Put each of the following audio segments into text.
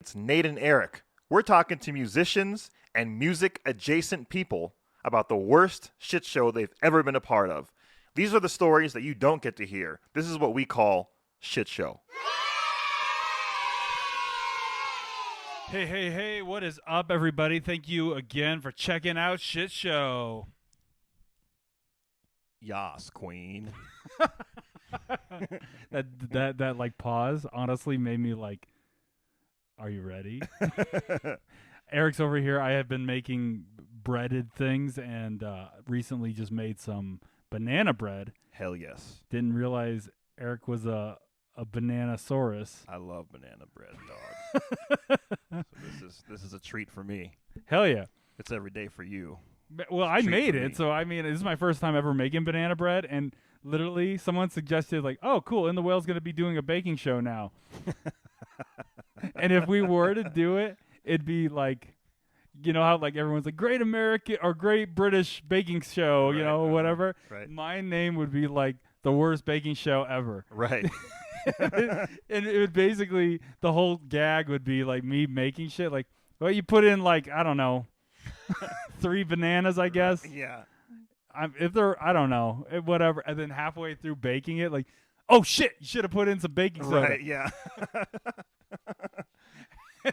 It's Nate and Eric. We're talking to musicians and music adjacent people about the worst shit show they've ever been a part of. These are the stories that you don't get to hear. This is what we call shit show. Hey, hey, hey, what is up, everybody? Thank you again for checking out Shit Show. Yas, queen. that like pause honestly made me like, are you ready? Eric's over here. I have been making breaded things and recently just made some banana bread. Hell yes. Didn't realize Eric was a bananasaurus. I love banana bread, dog. So this is a treat for me. Hell yeah. It's every day for you. Well, It's a I treat made for it, me. so I mean, this is my first time ever making banana bread, and literally someone suggested, like, oh, cool, INTHEWHALE's going to be doing a baking show now. And if we were to do it, it'd be like, you know how like everyone's like, great American or great British baking show, you Right, know, whatever. right. My name would be like the worst baking show ever. Right. And it would basically, the whole gag would be like me making shit. Like, well, you put in like, I don't know, 3 bananas, I guess. Yeah. If they're, I don't know, whatever. And then halfway through baking it, like, oh shit, you should have put in some baking soda. Right, yeah.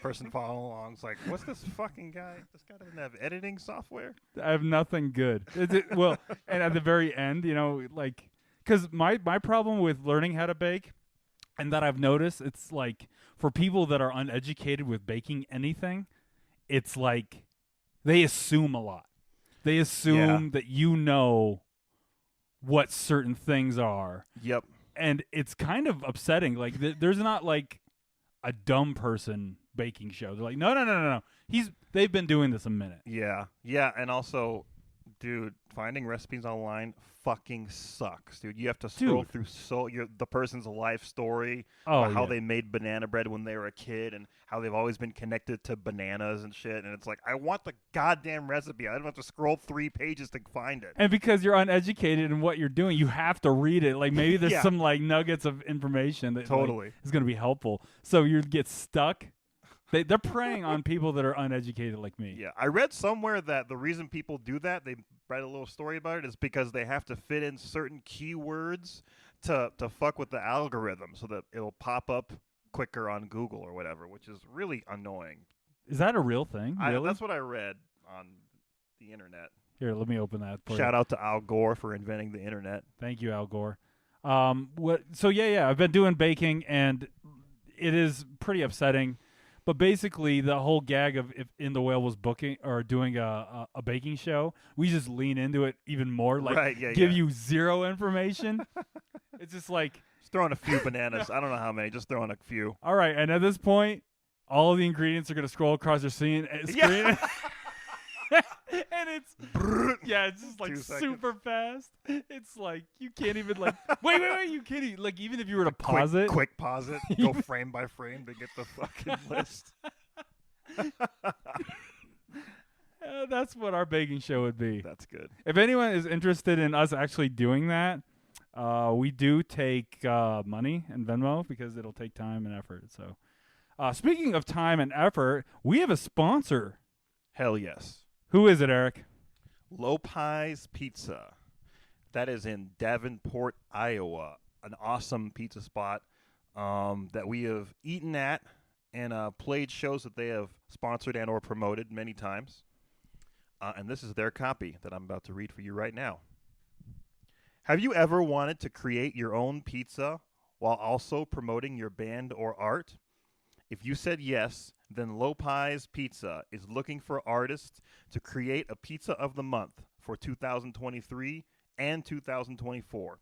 Person following along is like, what's this fucking guy? This guy doesn't have editing software? I have nothing good. Well, and at the very end, you know, like, because my problem with learning how to bake, and that I've noticed, it's like for people that are uneducated with baking anything, it's like they assume a lot. They assume that you know what certain things are. Yep. And it's kind of upsetting. Like, there's not like a dumb person baking show. They're like, no. They've been doing this a minute. Yeah. Yeah, and also, dude, finding recipes online fucking sucks, dude. You have to scroll through the person's life story, about how they made banana bread when they were a kid and how they've always been connected to bananas and shit. And it's like, I want the goddamn recipe. I don't have to scroll 3 pages to find it. And because you're uneducated in what you're doing, you have to read it. Like, maybe there's some like nuggets of information that Totally. like, is going to be helpful. So you get stuck. They're preying on people that are uneducated like me. Yeah, I read somewhere that the reason people do that, they write a little story about it, is because they have to fit in certain keywords to fuck with the algorithm so that it'll pop up quicker on Google or whatever, which is really annoying. Is that a real thing? Really? That's what I read on the internet. Here, let me open that for Shout you. out to Al Gore for inventing the internet. Thank you, Al Gore. So I've been doing baking, and it is pretty upsetting. But basically, the whole gag of if INTHEWHALE was booking or doing a baking show, we just lean into it even more. Like, give you zero information. It's just like, Just throwing a few bananas. I don't know how many. Just throwing a few. all right. And at this point, all of the ingredients are going to scroll across your screen. Yeah. And it's just like 2 seconds. super fast. It's like you can't even like wait, you can't even, like, even if you were to pause it. Quick pause it. Go frame by frame to get the fucking list. That's what our baking show would be. That's good. If anyone is interested in us actually doing that, we do take money and Venmo because it'll take time and effort. So, speaking of time and effort, we have a sponsor. Hell yes. Who is it, Eric? LOPIEZ Pizza. That is in Davenport, Iowa. An awesome pizza spot that we have eaten at and played shows that they have sponsored and or promoted many times. And this is their copy that I'm about to read for you right now. Have you ever wanted to create your own pizza while also promoting your band or art? If you said yes, then LOPIEZ Pizza is looking for artists to create a pizza of the month for 2023 and 2024.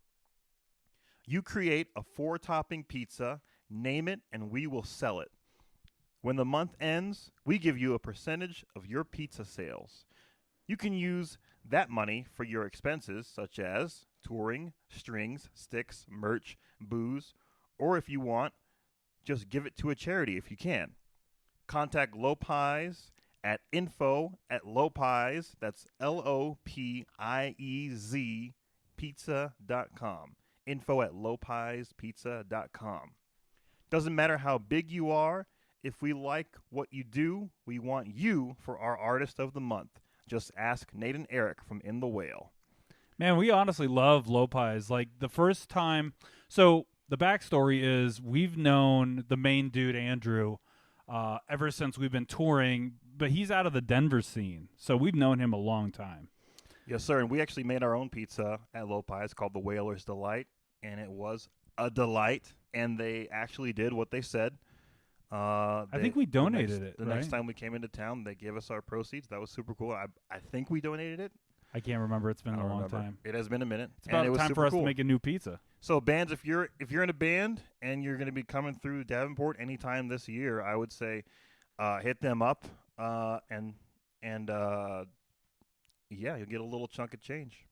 You create a 4-topping pizza, name it, and we will sell it. When the month ends, we give you a percentage of your pizza sales. You can use that money for your expenses such as touring, strings, sticks, merch, booze, or if you want, just give it to a charity if you can. Contact LOPIEZ at info@LOPIEZ, that's LOPIEZ pizza.com. Info@LOPIEZpizza.com. Doesn't matter how big you are, If we like what you do, we want you for our Artist of the Month. Just ask Nate and Eric from In the Whale. Man, we honestly love LOPIEZ. Like, the first time... So, the backstory is we've known the main dude, Andrew, ever since we've been touring, but he's out of the Denver scene. So, we've known him a long time. Yes, sir. And we actually made our own pizza at LOPIEZ called the Whaler's Delight, and it was a delight. And they actually did what they said. I think we donated it. The next time we came into town, they gave us our proceeds. That was super cool. I think we donated it. I can't remember. It's been a long time. It has been a minute. It's about time for us to make a new pizza. So bands, if you're in a band and you're going to be coming through Davenport anytime this year, I would say hit them up and yeah, you'll get a little chunk of change.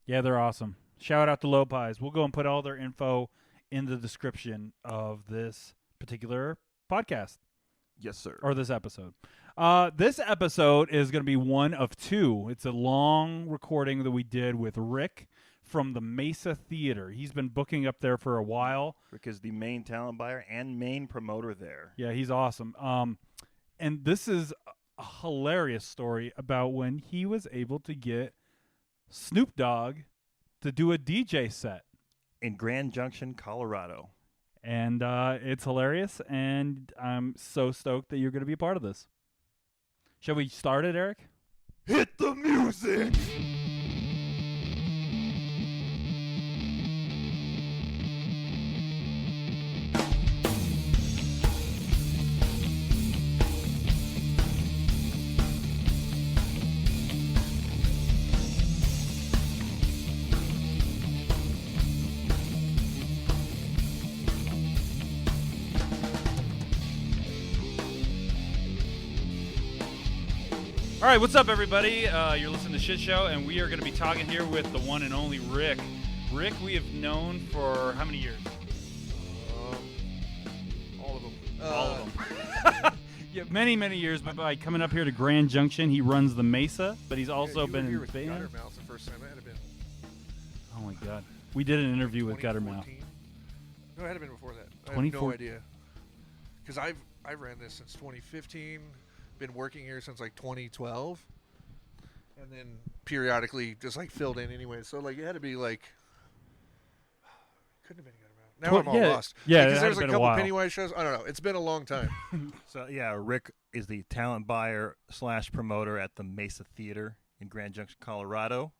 Yeah, they're awesome. Shout out to LOPIEZ. We'll go and put all their info in the description of this particular podcast. Yes, sir. Or this episode. This episode is going to be one of two. It's a long recording that we did with Rick from the Mesa Theater. He's been booking up there for a while. Rick is the main talent buyer and main promoter there. Yeah, he's awesome. And this is a hilarious story about when he was able to get Snoop Dogg to do a DJ set in Grand Junction, Colorado. And it's hilarious, and I'm so stoked that you're going to be a part of this. Shall we start it, Eric? Hit the music! All right, what's up, everybody? You're listening to Shit Show, and we are going to be talking here with the one and only Rick. Rick, we have known for how many years? All of them. All of them. Yeah, many, many years. But by coming up here to Grand Junction, he runs the Mesa, but he's also been in with band. Guttermouth the first time. That had been. Oh my God, we did an interview with Guttermouth. No, it had been before that. I have no idea. Because I ran this since 2015. Been working here since like 2012, and then periodically just like filled in anyway. So like it had to be like couldn't have been Guttermouth. Now I'm all lost. Yeah, because there's a couple Pennywise shows. I don't know. It's been a long time. So yeah, Rick is the talent buyer / promoter at the Mesa Theater in Grand Junction, Colorado,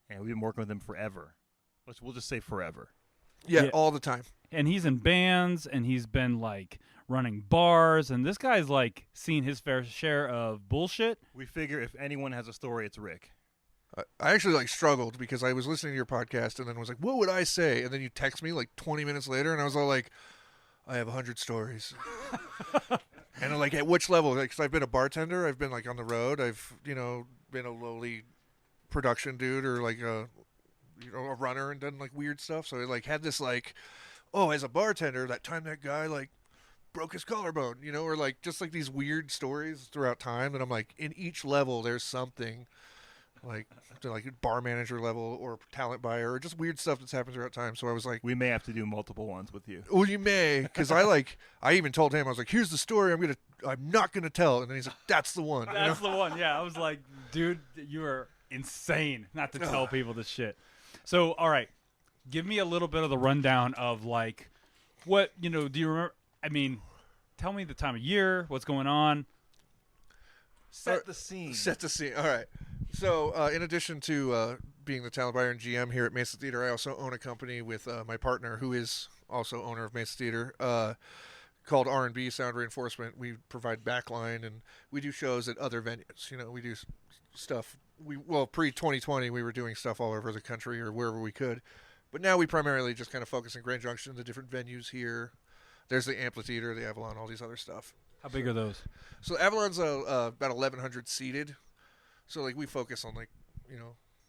and we've been working with him forever. We'll just say forever. Yeah, all the time. And he's in bands, and he's been like running bars, and this guy's like seen his fair share of bullshit. We figure if anyone has a story, it's Rick. I actually like struggled because I was listening to your podcast and then was like, what would I say? And then you text me like 20 minutes later and I was all like, I have 100 stories. And I'm like, at which level? Like, 'cause I've been a bartender. I've been like on the road. I've, been a lowly production dude or like a runner and done like weird stuff. So I like had this like, oh, as a bartender, that time that guy like broke his collarbone, or like just like these weird stories throughout time. And I'm like, in each level, there's something like to like bar manager level or talent buyer or just weird stuff that's happened throughout time. So I was like, we may have to do multiple ones with you. Well, you may, because I even told him, I was like, here's the story I'm not gonna tell. And then he's like, that's the one. That's the one. Yeah, I was like, dude, you are insane not to tell people this shit. So, all right, give me a little bit of the rundown of like what do you remember? I mean, tell me the time of year, what's going on. Set the scene. Set the scene. All right. So, in addition to being the talent buyer and GM here at Mesa Theater, I also own a company with my partner, who is also owner of Mesa Theater, called R&B Sound Reinforcement. We provide backline, and we do shows at other venues. We do stuff. Pre-2020, we were doing stuff all over the country or wherever we could. But now we primarily just kind of focus in Grand Junction, the different venues here. There's the Amphitheater, the Avalon, all these other stuff. How big are those? So Avalon's about 1,100 seated. So like we focus on like,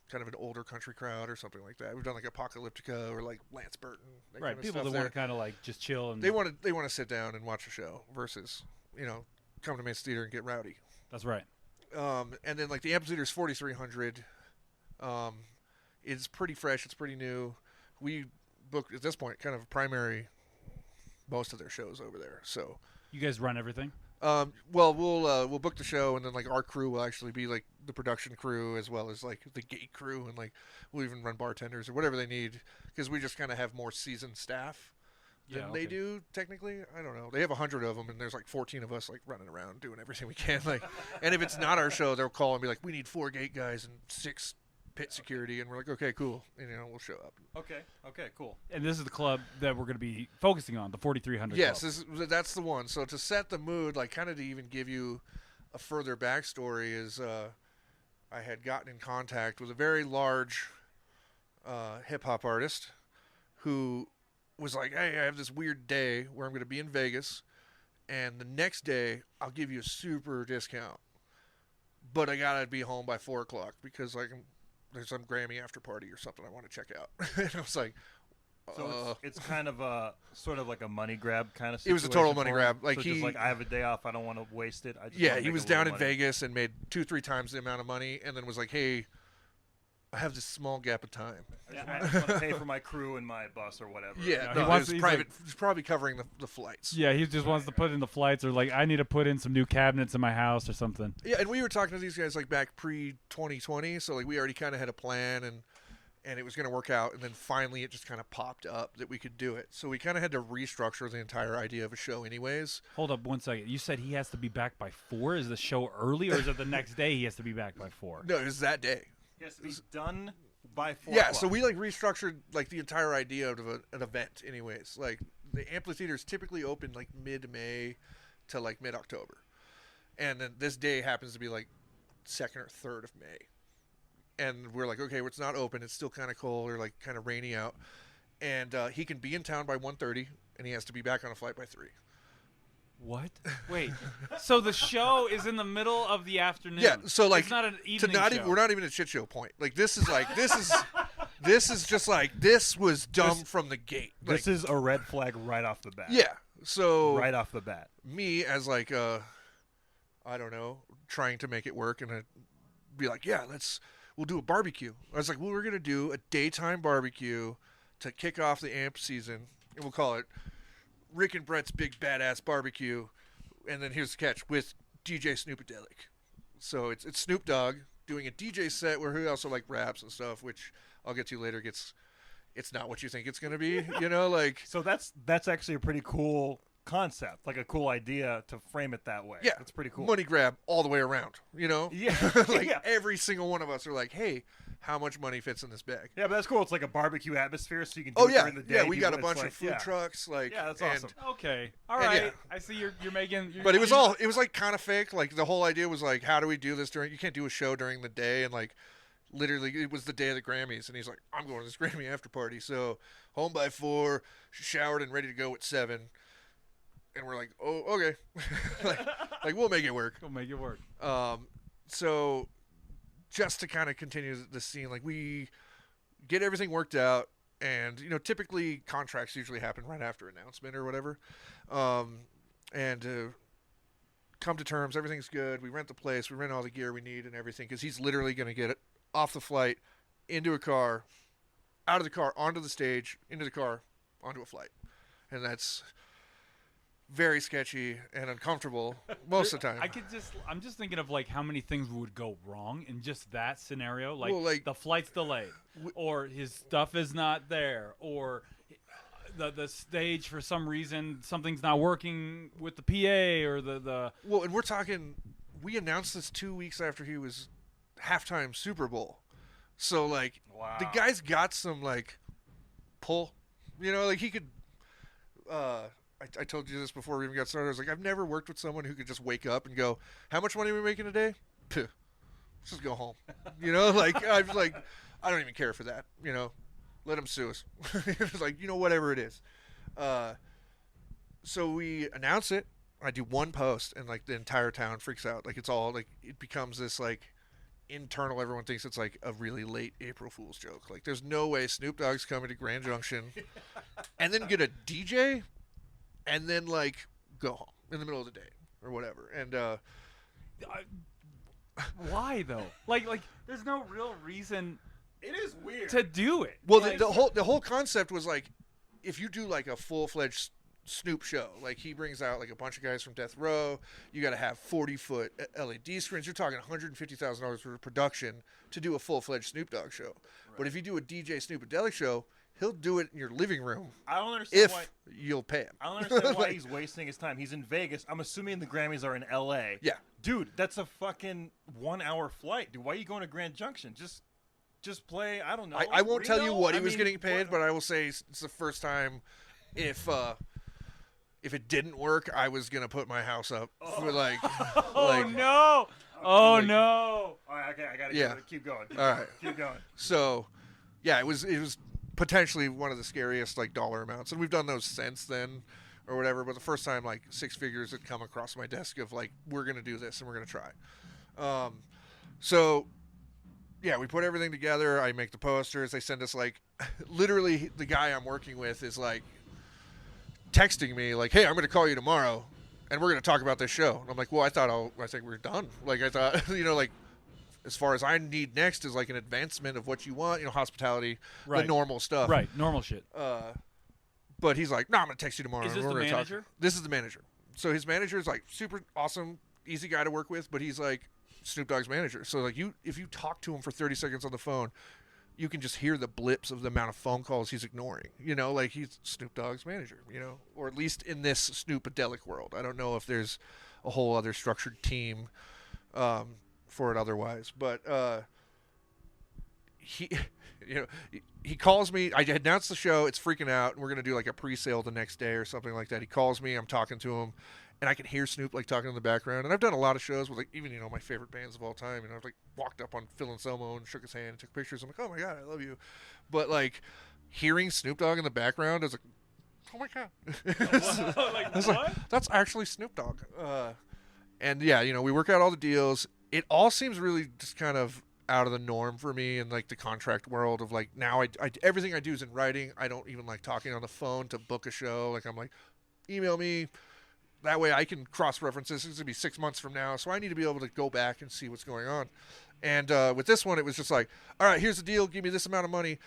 kind of an older country crowd or something like that. We've done like Apocalyptica or like Lance Burton. Right, kind of people that want to kind of like just chill and they want to sit down and watch a show versus come to Mesa Theater and get rowdy. That's right. And then like the Amphitheater is 4,300. It's pretty fresh. It's pretty new. We book at this point kind of primary most of their shows over there. So You guys run everything? Well, we'll book the show, and then like our crew will actually be like the production crew as well as like the gate crew, and like we'll even run bartenders or whatever they need because we just kind of have more seasoned staff than they do technically. I don't know. They have 100 of them, and there's like 14 of us like running around doing everything we can. Like, and if it's not our show, they'll call and be like, "We need 4 gate guys and 6 pit security," and we're like, "Okay, cool," and we'll show up. Okay, cool. And this is the club that we're going to be focusing on, the 4300 Yes, club. that's the one. So to set the mood, like kind of to even give you a further backstory, is I had gotten in contact with a very large hip hop artist who was like, "Hey, I have this weird day where I'm going to be in Vegas, and the next day I'll give you a super discount, but I gotta be home by 4:00 because like there's some Grammy after party or something I want to check out." And I was like, So it's kind of a sort of like a money grab kind of situation. It was a total money for him? grab. Like so just like, I have a day off, I don't want to waste it. I just wanna he make was a little down in money. Vegas and made 2-3 times the amount of money, and then was like, "Hey, I have this small gap of time." I just want to pay for my crew and my bus or whatever. Yeah, he no, wants- it was he's private. He's probably covering the flights. Yeah, he just wants to put in the flights, or like, I need to put in some new cabinets in my house or something. Yeah, and we were talking to these guys like back pre-2020, so like we already kind of had a plan and it was going to work out, and then finally it just kind of popped up that we could do it. So we kind of had to restructure the entire idea of a show anyways. Hold up 1 second. You said he has to be back by 4? Is the show early, or is it the next day he has to be back by 4? No, it was that day. It has to be done by 4 Yeah, o'clock. so we like restructured like the entire idea of an event anyways. Like the amphitheater is typically open like mid-May to like mid-October. And then this day happens to be like 2nd or 3rd of May. And we're like, okay, well, it's not open. It's still kind of cold or like kind of rainy out. And he can be in town by 1:30, and he has to be back on a flight by 3. What? Wait. So the show is in the middle of the afternoon. Yeah, so like it's not an evening show. we're not even at shit show point. Like this is just like this was dumb from the gate. Like, This is a red flag right off the bat. yeah. So Right off the bat. me as like I don't know, trying to make it work, and I'd be like, yeah, we'll do a barbecue. I was like, well, we're gonna do a daytime barbecue to kick off the amp season, and we'll call it Rick and Brett's Big Badass Barbecue. And then here's the catch, with DJ Snoopadelic. So it's Snoop Dogg doing a DJ set where he also like raps and stuff, which I'll get to later. It's not what you think it's gonna be, like. So that's actually a pretty cool concept, like a cool idea to frame it that way. Yeah, That's pretty cool. Money grab all the way around, Yeah. like Yeah. every single one of us are like, hey, how much money fits in this bag? Yeah, but that's cool. It's like a barbecue atmosphere, so you can do Oh it yeah, during the day. yeah. We got a People- it's bunch like- of food yeah. trucks, like. Yeah, that's and- awesome. Okay. All And right. yeah. I see you're making. But it was like kind of fake. Like the whole idea was like, how do we do this during? You can't do a show during the day, and like, literally, it was the day of the Grammys, and he's like, I'm going to this Grammy after party, so home by 4, showered and ready to go at 7, and we're like, oh, okay, like we'll make it work. We'll make it work. So just to kind of continue the scene, like we get everything worked out, and typically contracts usually happen right after announcement or whatever, and come to terms, everything's good. We rent the place, we rent all the gear we need and everything, because he's literally going to get it off the flight, into a car, out of the car, onto the stage, into the car, onto a flight, and that's very sketchy and uncomfortable most of the time. I'm just thinking of like how many things would go wrong in just that scenario. Like, Well, like- the flight's delayed, or his stuff is not there, or the stage for some reason something's not working with the PA or the. Well, and we're talking, we announced this 2 weeks after he was halftime Super Bowl. So, like, Wow. the guy's got some, like, pull. Like, he could, I told you this before we even got started. I was like, I've never worked with someone who could just wake up and go, how much money are we making today? Puh, let's just go home. Like, I was like, I don't even care for that, Let him sue us. It's like, whatever it is. So we announce it. I do one post, and like the entire town freaks out. Like it's all like it becomes this like internal. Everyone thinks it's like a really late April Fool's joke. Like there's no way Snoop Dogg's coming to Grand Junction, and then get a DJ, and then like go home in the middle of the day or whatever. And Why though? Like there's no real reason It is weird. to do it. well, Like, the whole concept was like, if you do like a full-fledged Snoop show. Like, he brings out like a bunch of guys from Death Row. You got to have 40-foot LED screens. You're talking $150,000 worth of production to do a full-fledged Snoop Dogg show. Right. But if you do a DJ Snoopadelic show, he'll do it in your living room. I don't understand if why you'll pay him. I don't understand why he's wasting his time. He's in Vegas. I'm assuming the Grammys are in LA. Yeah. Dude, that's a fucking 1-hour flight. Dude, why are you going to Grand Junction? Just play, I don't know. I won't tell you what he I was mean, getting paid, but I will say it's the first time if it didn't work, I was going to put my house up for like Oh no. Oh like, no. All right, okay, I got to keep going. All right. Keep going. So, yeah, it was potentially one of the scariest like dollar amounts, and we've done those since then or whatever, but the first time like 6 figures had come across my desk of like, we're going to do this and we're going to try. So yeah, we put everything together. I make the posters. They send us like, literally the guy I'm working with is like texting me like, hey, I'm going to call you tomorrow and we're going to talk about this show. And I'm like, well, I think we're done. Like, I thought, like, as far as I need next is like an advancement of what you want, hospitality, Right. the normal stuff. Right, normal shit. But he's like, no, I'm going to text you tomorrow. Is this and we're the gonna manager? Talk. This is the manager. So his manager is like super awesome, easy guy to work with, but he's like Snoop Dogg's manager. So like if you talk to him for 30 seconds on the phone, you can just hear the blips of the amount of phone calls he's ignoring. Like he's Snoop Dogg's manager, or at least in this Snoopadelic world. I don't know if there's a whole other structured team for it otherwise, but he he calls me. I announced the show. It's freaking out, and we're gonna do like a pre-sale the next day or something like that. He calls me. I'm talking to him, and I can hear Snoop like talking in the background. And I've done a lot of shows with like even my favorite bands of all time. I've like walked up on Phil Anselmo and shook his hand and took pictures. I'm like, oh my god, I love you. But like hearing Snoop Dogg in the background, I was like, oh my god. Like, I was what? like, that's actually Snoop Dogg. And yeah, we work out all the deals. It all seems really just kind of out of the norm for me in like the contract world of like now I everything I do is in writing. I don't even like talking on the phone to book a show. Like I'm like, email me. That way I can cross-reference this. It's going to be 6 months from now. So I need to be able to go back and see what's going on. And with this one, it was just like, all right, here's the deal. Give me this amount of money.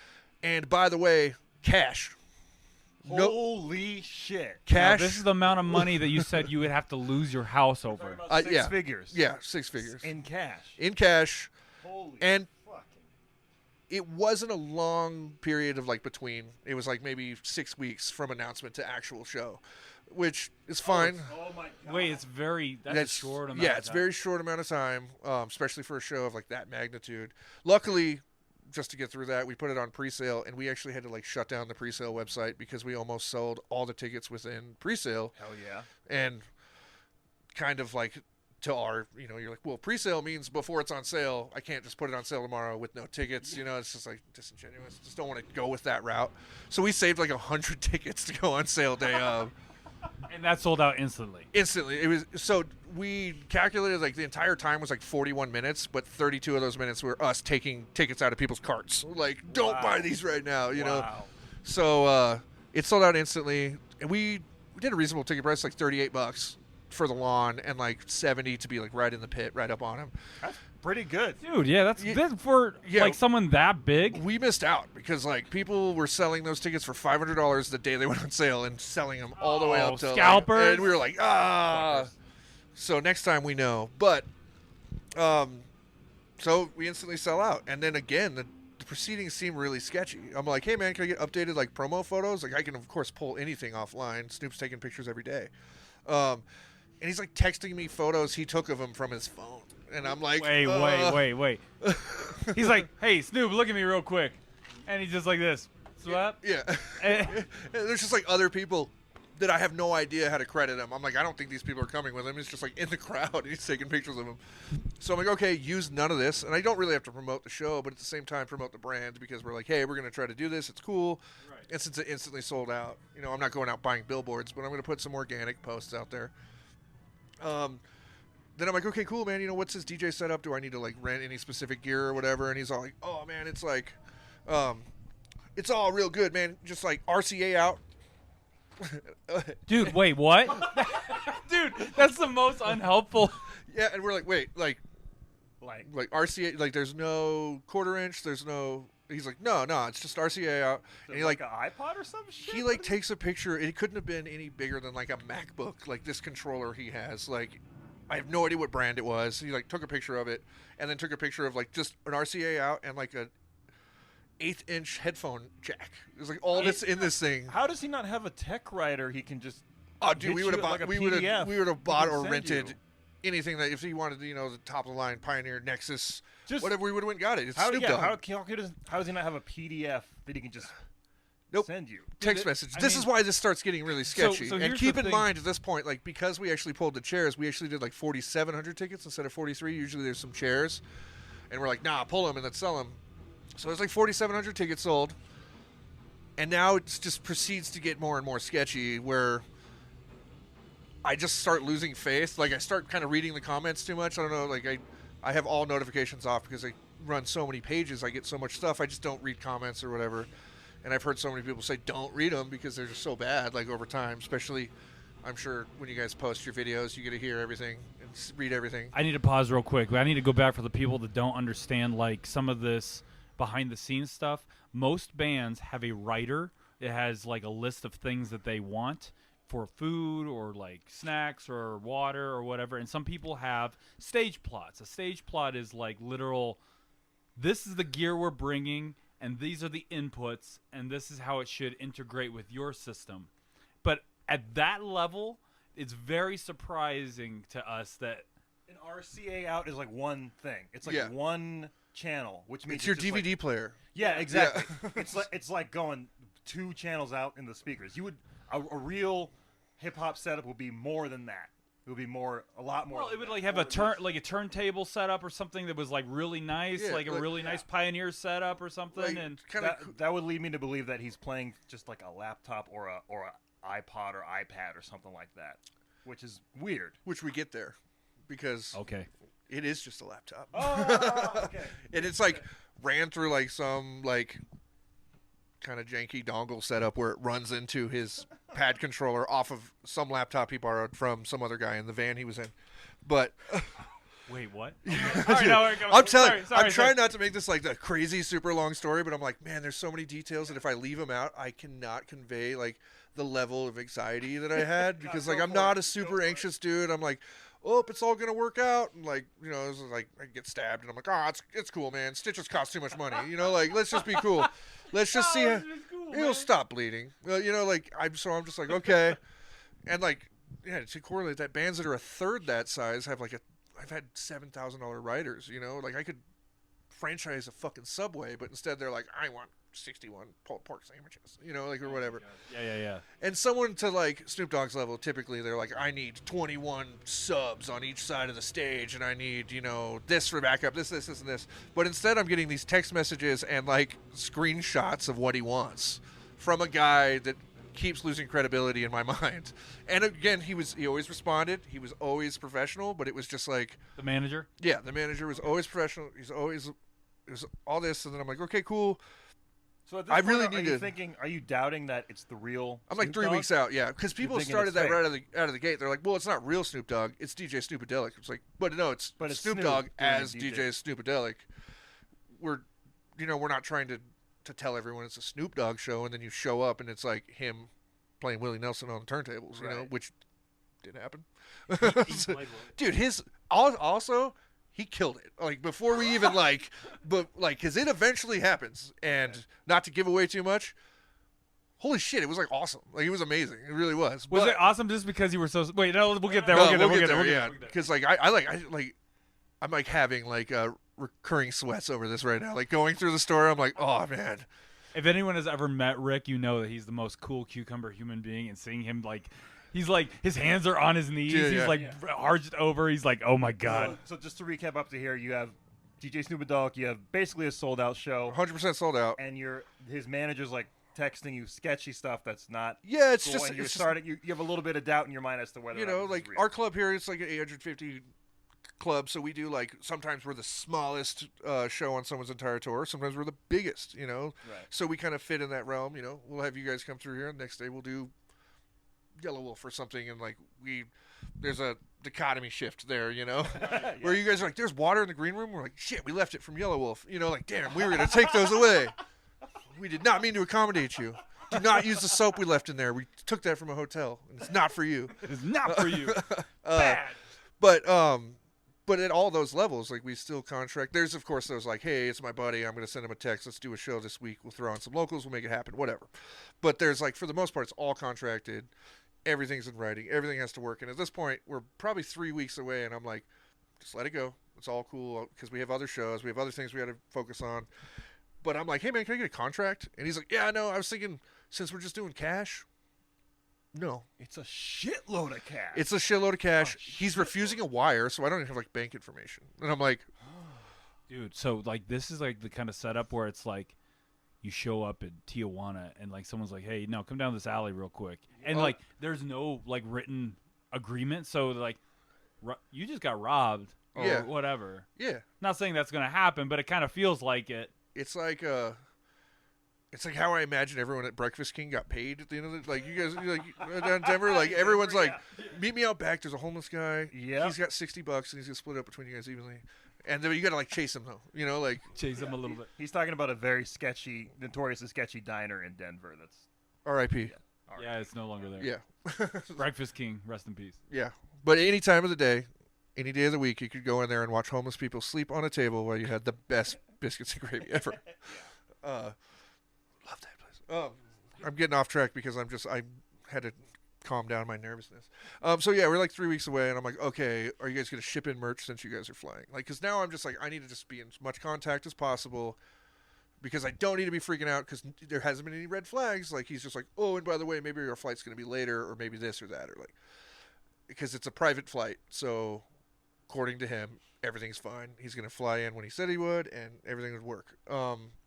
And by the way, cash. Holy shit. Cash. Now, this is the amount of money that you said you would have to lose your house over. Six figures. Yeah, 6 figures. In cash. In cash. Holy and fucking. It wasn't a long period of like between. It was like maybe 6 weeks from announcement to actual show, which is fine. Oh my god. Wait, that's a short amount. Yeah, it's a very short amount of time, especially for a show of like that magnitude. Luckily, just to get through that, we put it on pre-sale, and we actually had to like shut down the pre-sale website because we almost sold all the tickets within pre-sale. Hell yeah. And kind of like to our, you're like, well, pre-sale means before it's on sale. I can't just put it on sale tomorrow with no tickets. It's just like disingenuous. Just don't want to go with that route. So we saved like 100 tickets to go on sale day of. And that sold out instantly. It was so we calculated like the entire time was like 41 minutes, but 32 of those minutes were us taking tickets out of people's carts. Like, don't buy these right now, know. So it sold out instantly, and we did a reasonable ticket price, like $38 for the lawn, and like 70 to be like right in the pit, right up on him. That's pretty good. Dude, yeah, that's for like someone that big. We missed out because like people were selling those tickets for $500 the day they went on sale and selling them all the way up to scalpers. Like, and we were like, So next time we know. But so we instantly sell out. And then again, the proceedings seem really sketchy. I'm like, hey man, can I get updated like promo photos? Like I can of course pull anything offline. Snoop's taking pictures every day. And he's like texting me photos he took of him from his phone. And I'm like, wait. He's like, hey, Snoop, look at me real quick. And he's just like this. Swap? Yeah. And there's just like other people that I have no idea how to credit him. I'm like, I don't think these people are coming with him. He's just like in the crowd. And he's taking pictures of him. So I'm like, okay, use none of this. And I don't really have to promote the show, but at the same time promote the brand because we're like, hey, we're going to try to do this. It's cool. Right. And since it instantly sold out, I'm not going out buying billboards, but I'm going to put some organic posts out there. Then I'm like, okay, cool, man. What's his DJ setup? Do I need to like rent any specific gear or whatever? And he's all like, oh man, it's like, it's all real good, man. Just like RCA out. Dude, wait, what? Dude, that's the most unhelpful. Yeah, and we're like, wait, like RCA, like there's no quarter inch, there's no He's like, no, it's just RCA out. And he like an iPod or some shit. he like takes a picture. It couldn't have been any bigger than like a MacBook. Like this controller he has. Like I have no idea what brand it was. He like took a picture of it, and then took a picture of like just an RCA out and like a 1/8-inch headphone jack. There's like all this in this thing. How does he not have a tech writer? He can just. Oh, dude, we would have bought. Like we would have bought or rented anything that if he wanted, the top of the line Pioneer, Nexus, whatever. We would have went and got it. It's Snoop Dogg. How does he not have a PDF that he can just send you? Text message. This is why this starts getting really sketchy. So and keep in mind at this point, like because we actually pulled the chairs, we actually did like 4,700 tickets instead of 43. Usually there's some chairs, and we're like, nah, pull them and let's sell them. So there's like 4,700 tickets sold, and now it just proceeds to get more and more sketchy where I just start losing faith. Like I start kind of reading the comments too much. I don't know. Like I have all notifications off because I run so many pages. I get so much stuff. I just don't read comments or whatever. And I've heard so many people say don't read them because they're just so bad. Like over time, especially, I'm sure when you guys post your videos, you get to hear everything and read everything. I need to pause real quick. I need to go back for the people that don't understand like some of this behind the scenes stuff. Most bands have a writer. It has like a list of things that they want for food or like snacks or water or whatever. And some people have stage plots. A stage plot is like literal, this is the gear we're bringing and these are the inputs and this is how it should integrate with your system. But at that level, it's very surprising to us that an RCA out is like one thing. It's like one channel, which means it's your DVD player. Yeah, exactly. It's like going 2 channels out in the speakers. You would a real hip hop setup would be more than that. It would be a lot more. Well, it would like have a turntable setup or something that was like really nice, like a really nice Pioneer setup or something, like, and that would lead me to believe that he's playing just like a laptop or a iPod or iPad or something like that, which is weird. Which we get there, because it is just a laptop. Oh, okay. And it's like ran through like some like kind of janky dongle setup where it runs into his pad controller off of some laptop he borrowed from some other guy in the van he was in. But wait, what? I'm telling you, I'm trying not to make this like the crazy super long story, but I'm like, man, there's so many details that if I leave them out, I cannot convey like the level of anxiety that I had because like I'm not a super anxious dude. I'm like, oh, it's all gonna work out, and like it's like I get stabbed, and I'm like, oh, it's cool, man. Stitches cost too much money, like let's just be cool. Let's just see. It'll stop bleeding. Like I'm just like okay, and like to correlate that, bands that are a third that size have like I've had $7,000 riders. Like I could franchise a fucking Subway, but instead they're like, I want 61 pulled pork sandwiches, or whatever. Yeah. And someone to like Snoop Dogg's level, typically they're like, I need 21 subs on each side of the stage, and I need, this for backup, this, and this. But instead I'm getting these text messages and like screenshots of what he wants from a guy that keeps losing credibility in my mind. And again, he always responded. He was always professional, but it was just like the manager. Yeah, the manager was always professional. It was all this, and then I'm like, okay, cool. So at this point, are you doubting that it's the real? I'm like 3 weeks out, yeah, because people started that right out of the gate. They're like, well, it's not real Snoop Dogg, it's DJ Snoopadelic. It's like, but no, it's Snoop Dogg as DJ Snoopadelic. We're not trying to tell everyone it's a Snoop Dogg show, and then you show up and it's like him playing Willie Nelson on the turntables, which did happen. Dude, he killed it. Like before we even because it eventually happens, and not to give away too much. Holy shit, it was like awesome. Like it was amazing. It really was. Was it awesome just because you were so? Wait, no, we'll get there. We'll get there. Yeah, because like I'm like having like recurring sweats over this right now. Like going through the store, I'm like, oh man. If anyone has ever met Rick, you know that he's the most cool cucumber human being, and seeing him like. He's like, his hands are on his knees. He's arched over. He's like, oh my God. So just to recap up to here, you have DJ Snoop Dogg. You have basically a sold out show. 100% sold out. And his manager's like texting you sketchy stuff that's not. Yeah, it's cool, just. And you have a little bit of doubt in your mind as to whether like our club here, it's like an 850 club. So we do like, sometimes we're the smallest show on someone's entire tour. Sometimes we're the biggest, Right. So we kind of fit in that realm, We'll have you guys come through here. And the next day we'll do Yellow Wolf or something, and like a dichotomy shift there, where you guys are like, there's water in the green room. We're like, shit, we left it from Yellow Wolf. Like, damn, we were going to take those away. We did not mean to accommodate you. Do not use the soap we left in there. We took that from a hotel, and it's not for you. It is not for you. Bad. But at all those levels, like, we still contract. There's, of course, those like, hey, it's my buddy. I'm going to send him a text. Let's do a show this week. We'll throw on some locals. We'll make it happen. Whatever. But there's, like, for the most part, it's all contracted. Everything's in writing. Everything has to work. And at this point, we're probably 3 weeks away, and I'm like, just let it go. It's all cool because we have other shows. We have other things we got to focus on. But I'm like, hey, man, can I get a contract? And he's like, yeah, no, I was thinking since we're just doing cash. No. It's a shitload of cash. It's a shitload of cash. He's refusing a wire, so I don't even have, like, bank information. And I'm like... Dude, so, like, this is, like, the kind of setup where it's, like, you show up in Tijuana and, like, someone's like, hey, no, come down this alley real quick. And, like, there's no, like, written agreement. So, like, you just got robbed or whatever. Yeah. Not saying that's going to happen, but it kind of feels like it. It's like how I imagine everyone at Breakfast King got paid at the end of it. Like, you guys, like, down in Denver, like, everyone's like, meet me out back. There's a homeless guy. Yeah. He's got $60, and he's going to split it up between you guys evenly. And then you got to, like, chase him, though. Like. Chase him a little bit. He's talking about a very sketchy, notoriously sketchy diner in Denver that's... R.I.P. Yeah, it's no longer there. Yeah. Breakfast King, rest in peace. Yeah. But any time of the day, any day of the week, you could go in there and watch homeless people sleep on a table while you had the best biscuits and gravy ever. Love that place. I'm getting off track because I had to calm down my nervousness. So yeah, we're like 3 weeks away, and I'm like, okay, are you guys going to ship in merch since you guys are flying? Like, because now I'm just like, I need to just be in as much contact as possible because I don't need to be freaking out because there hasn't been any red flags. Like, he's just like, oh, and by the way, maybe your flight's going to be later or maybe this or that, or like, because it's a private flight. So according to him, everything's fine. He's going to fly in when he said he would, and everything would work.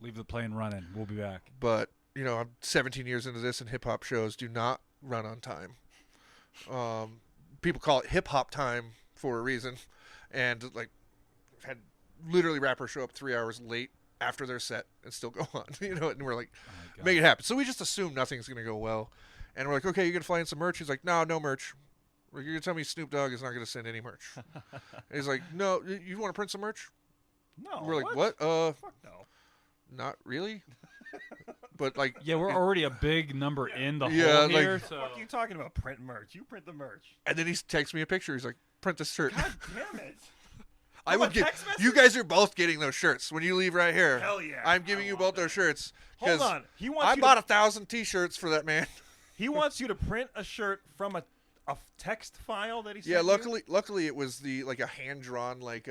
Leave the plane running. We'll be back. But, I'm 17 years into this, and hip-hop shows do not run on time. People call it hip-hop time for a reason. And, like, I've had literally rappers show up 3 hours late after their set and still go on. And we're like, make it happen. So we just assume nothing's going to go well. And we're like, okay, you going to fly in some merch? He's like, no merch. You're going to tell me Snoop Dogg is not going to send any merch. And he's like, no, you want to print some merch? No. We're like, what? Fuck no. Not really. But, like... Yeah, we're already a big number in the hole here. Like, so. What are you talking about? Print merch. You print the merch. And then he texts me a picture. He's like, print this shirt. God damn it. I would get... You guys are both getting those shirts when you leave right here. Hell yeah. I'm giving you both those shirts. Hold on. I bought 1,000 T-shirts for that man. He wants you to print a shirt from a text file that he sent. Yeah, luckily it was like a hand-drawn, like,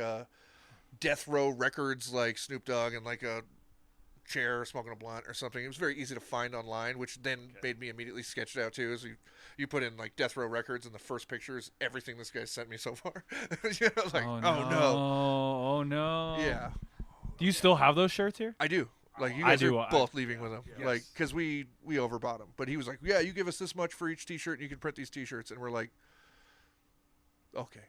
Death Row Records, like Snoop Dogg and like a chair smoking a blunt or something. It was very easy to find online, which then made me immediately sketch it out too. As you put in like Death Row Records, and the first picture is everything this guy sent me so far. Like, oh no. Yeah. Do you still have those shirts here? I do. Like, you guys are both leaving with them. Yes. Like, because we overbought them. But he was like, yeah, you give us this much for each T-shirt, and you can print these T-shirts. And we're like, okay.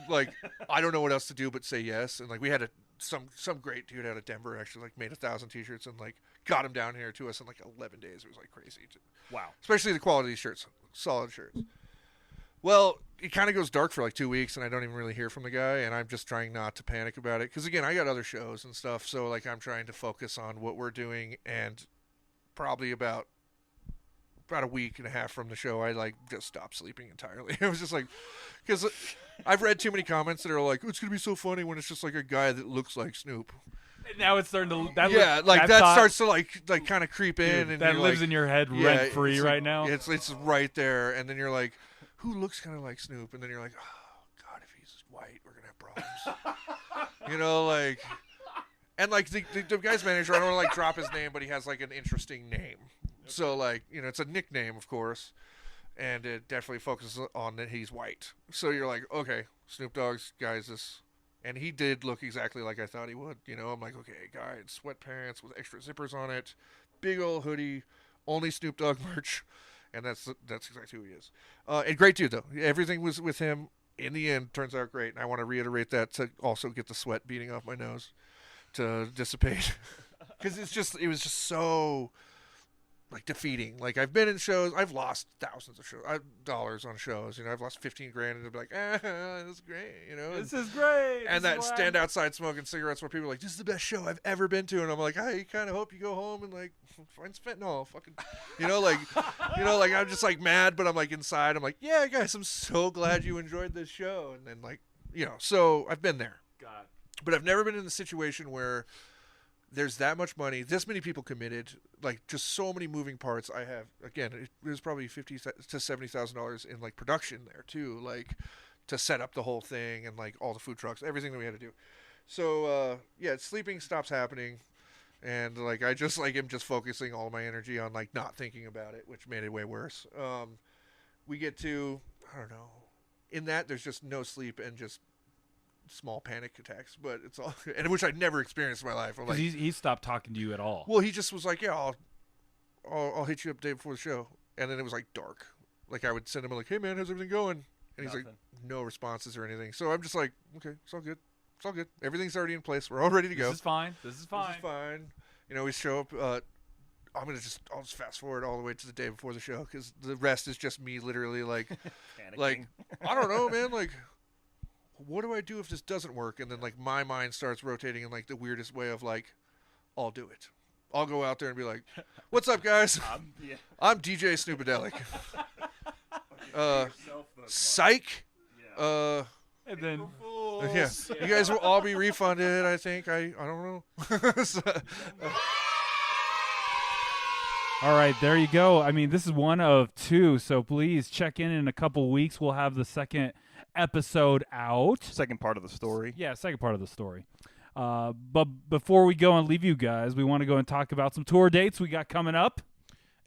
Like, I don't know what else to do but say yes. And like, we had some great dude out of Denver actually like made 1,000 T-shirts and like got them down here to us in like 11 days. It was like crazy. Wow. Especially the quality of these shirts. Solid shirts. Well, it kind of goes dark for like 2 weeks, and I don't even really hear from the guy, and I'm just trying not to panic about it. Because, again, I got other shows and stuff, so like I'm trying to focus on what we're doing, and probably about a week and a half from the show, I like just stopped sleeping entirely. It was just like, because I've read too many comments that are like, oh, it's going to be so funny when it's just like a guy that looks like Snoop. Now it's starting to that starts to like kind of creep in, and that lives like, in your head rent free right now. It's right there, and then you're like, who looks kind of like Snoop? And then you're like, oh God, if he's white, we're gonna have problems. Like, and like the guy's manager, I don't want to like drop his name, but he has like an interesting name. So like, it's a nickname, of course, and it definitely focuses on that he's white. So you're like, okay, Snoop Dogg's guy's this. And he did look exactly like I thought he would. I'm like, okay, guy in sweatpants with extra zippers on it, big old hoodie, only Snoop Dogg merch, and that's exactly who he is. And great dude though. Everything was with him. In the end, turns out great. And I want to reiterate that to also get the sweat beating off my nose to dissipate, because it was just so like defeating. Like I've been in shows, I've lost thousands of dollars on shows. You know, I've lost 15 grand and they'll be like, this is great. You know, This is great. and that stand outside smoking cigarettes where people are like, this is the best show I've ever been to, and I'm like, I kind of hope you go home and like find some fentanyl, fucking, you know, like, like I'm just like mad, but I'm like inside, I'm like, yeah, guys, I'm so glad you enjoyed this show, and then like, you know, so I've been there, God. but I've never been in the situation where there's that much money, this many people committed, like just so many moving parts. I have, again, it was probably $50,000 to $70,000 in like production there too, like to set up the whole thing and like all the food trucks, everything that we had to do. So yeah, sleeping stops happening, and like I just like am just focusing all my energy on like not thinking about it, which made it way worse. We get to, I don't know, in that there's just no sleep and just small panic attacks, but it's all, and which I'd never experienced in my life. I'm like, he stopped talking to you at all. well, he just was like, yeah, I'll hit you up the day before the show, and then it was like dark. Like I would send him like, hey man, how's everything going? And he's like, no responses or anything. So I'm just like, okay, it's all good. It's all good. Everything's already in place. We're all ready to go. This is fine. This is fine. You know, we show up. I'll just fast forward all the way to the day before the show because the rest is just me literally like, like I don't know, man. Like, what do I do if this doesn't work? And then like my mind starts rotating in like the weirdest way of like, I'll do it. I'll go out there and be like, what's up, guys? I'm DJ Snoopadelic. Psych. And then Yeah, you guys will all be refunded. I think. I don't know. So, all right, there you go. I mean, this is one of two, so please check in a couple weeks. We'll have the second episode out. Second part of the story. Yeah, second part of the story. But before we go and leave you guys, we want to go and talk about some tour dates we got coming up.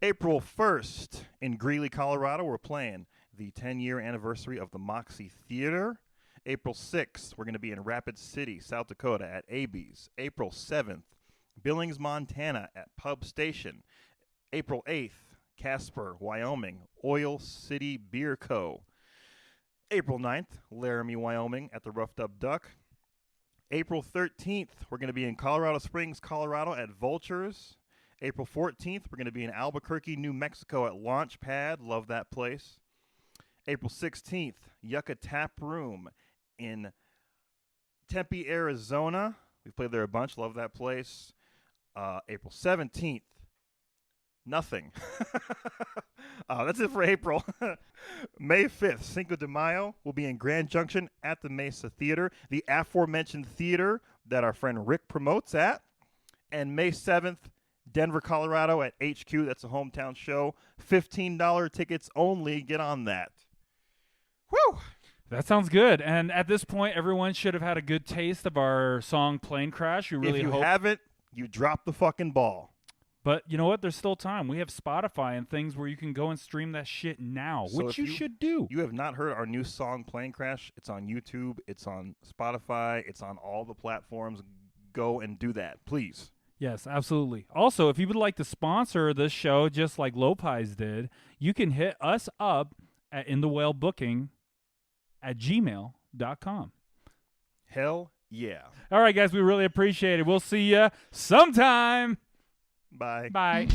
April 1st in Greeley, Colorado, we're playing the 10-year anniversary of the Mesa Theater. April 6th, we're going to be in Rapid City, South Dakota at AB's. April 7th, Billings, Montana at Pub Station. April 8th, Casper, Wyoming, Oil City Beer Co. April 9th, Laramie, Wyoming at the Roughed Up Duck. April 13th, we're going to be in Colorado Springs, Colorado at Vultures. April 14th, we're going to be in Albuquerque, New Mexico at Launchpad. Love that place. April 16th, Yucca Tap Room in Tempe, Arizona. We've played there a bunch. Love that place. April 17th, nothing. That's it for April. May 5th, Cinco de Mayo, will be in Grand Junction at the Mesa Theater, the aforementioned theater that our friend Rick promotes at. And May 7th, Denver, Colorado at HQ. That's a hometown show. $15 tickets only. Get on that. Woo! That sounds good. And at this point, everyone should have had a good taste of our song Plane Crash. We really if you hope. haven't, you dropped the fucking ball. But you know what? There's still time. We have Spotify and things where you can go and stream that shit now, So which if you should do. You have not heard our new song, Plane Crash. It's on YouTube. It's on Spotify. It's on all the platforms. Go and do that, please. Yes, absolutely. Also, if you would like to sponsor this show just like LOPIEZ did, you can hit us up at INTHEWHALEBooking@gmail.com. Hell yeah. All right, guys, we really appreciate it. We'll see you sometime. Bye. Bye.